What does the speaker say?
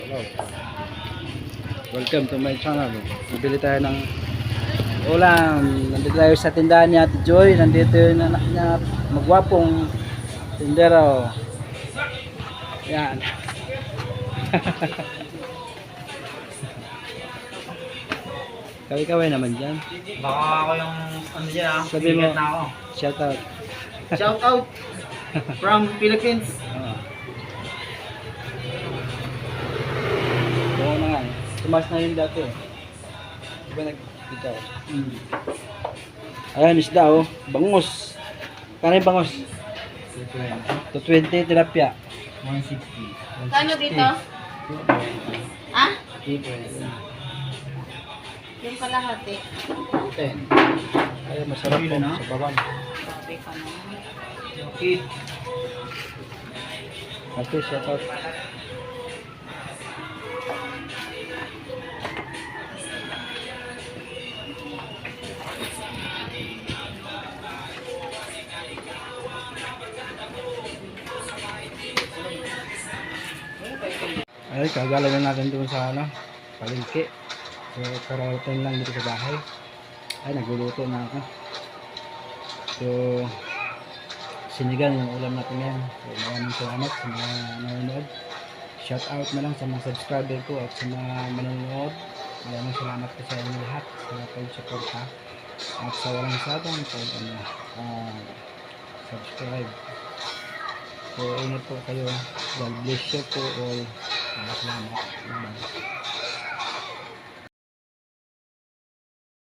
Hello. Welcome to my channel. Bibili tayo ng ulam. Nandito tayo sa tindahan ni Ate Joy. Nandito yung anak niya, magwapong tindero. Yan. Kaway-kaway naman dyan. Baka ako yung ano dyan Sabi mo, bigat na ako. shout out. Shout out from Philippines. Oo na nga. Tumas na yun dati. Diba nag-ikaw? Ayan, isda oh. Bangus. Kano yung bangus? 220 tilapia. 160. Kano dito? Ha? Yung kalahati. 10. Ay, masarap po Kilo na? sa bawang. Sabi ka naman. Okay. Ate, shout out. Ay, kagaling na natin doon sa ano, palengke. So, karating lang dito sa bahay. Ay, nagluluto na ako. So, sinigang yung ulam natin yan. So, maraming salamat sa mga nanonood. Shout out na lang sa mga subscriber ko at sa mga manonood. Maraming salamat po sa inyo lahat sa pag-suporta at sa walang sabang subscribe. So, ingat po kayo. God bless you po all. Salamat. Bye-bye.